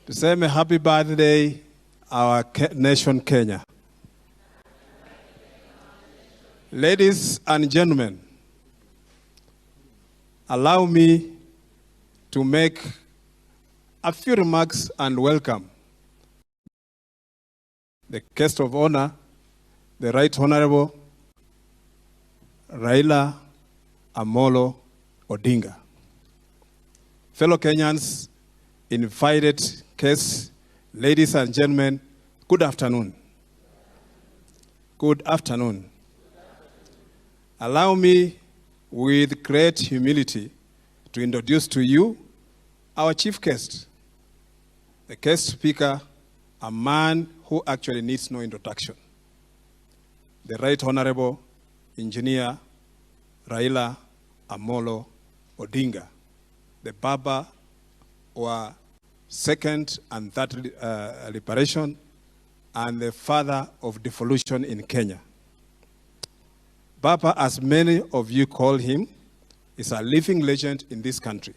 Tuseme happy birthday our nation Kenya. Ladies and gentlemen, allow me to make a few remarks and welcome the guest of honor, the Right Honorable Raila Amolo Odinga. Fellow Kenyans, invited guests, ladies and gentlemen, good afternoon. Good afternoon. Allow me, with great humility, to introduce to you our chief guest, the guest speaker, a man who actually needs no introduction, the Right Honorable Engineer Raila Amolo Odinga, the Baba or second and third liberation and the father of devolution in Kenya. Baba, as many of you call him, is a living legend in this country.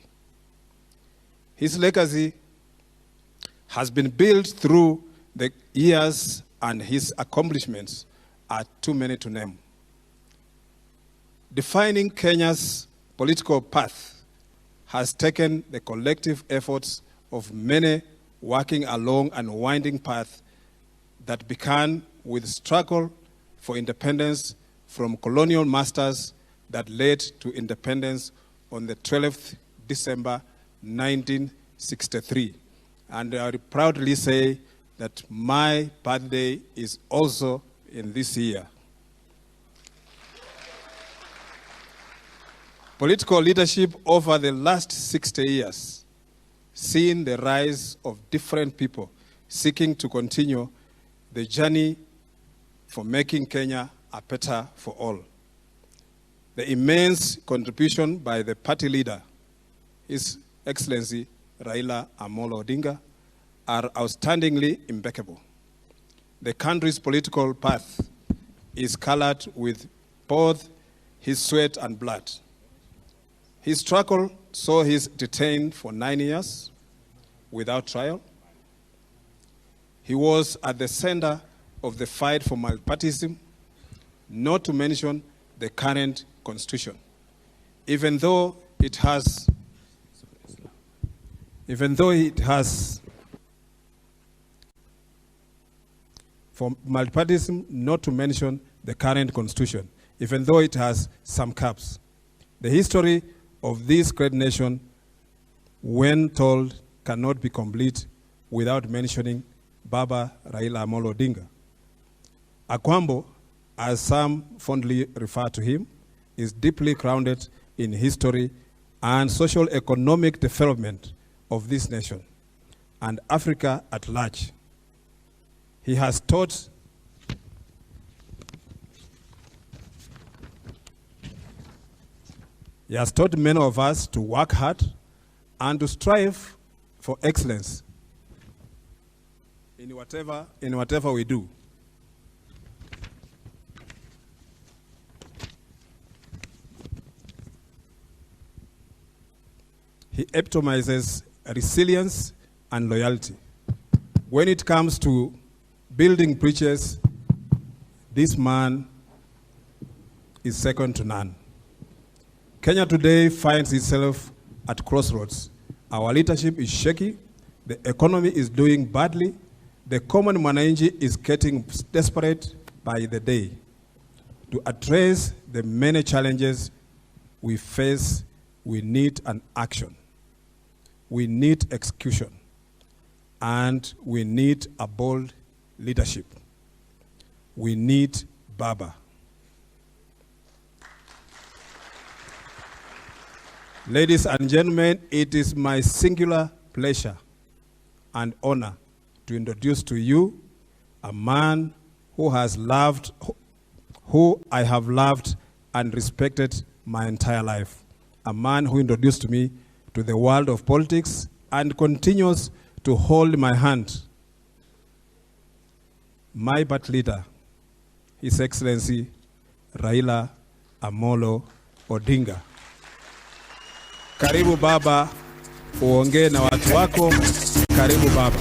His legacy has been built through the years, and his accomplishments are too many to name. Defining Kenya's political path has taken the collective efforts of many working along a winding path that began with struggle for independence from colonial masters that led to independence on the 12th December 1963. And I would proudly say that my birthday is also in this year. Political leadership over the last 60 years, seen the rise of different people seeking to continue the journey for making Kenya a better for all. The immense contribution by the party leader, His Excellency Raila Amolo Odinga, are outstandingly impeccable. The country's political path is colored with both his sweat and blood. His struggle saw him detained for 9 years without trial. He was at the center of the fight for multipartyism, not to mention the current constitution. Even though it has for multipartyism, not to mention the current constitution, even though it has some caps. The history of this great nation, when told, cannot be complete without mentioning Baba Raila Amolo Odinga. Akwambo, as some fondly refer to him, is deeply grounded in history and social economic development of this nation and Africa at large. He has taught many of us to work hard and to strive for excellence in whatever we do. He epitomizes resilience and loyalty. When it comes to building bridges, this man is second to none. Kenya today finds itself at crossroads. Our leadership is shaky, the economy is doing badly, the common mwananchi is getting desperate by the day. To address the many challenges we face, we need an action. We need execution. And we need a bold leadership. We need Baba. Ladies and gentlemen, it is my singular pleasure and honor to introduce to you a man who I have loved and respected my entire life. A man who introduced me to the world of politics and continues to hold my hand. My party leader, His Excellency Raila Amolo Odinga. Karibu Baba, uongee na watu wako Karibu baba.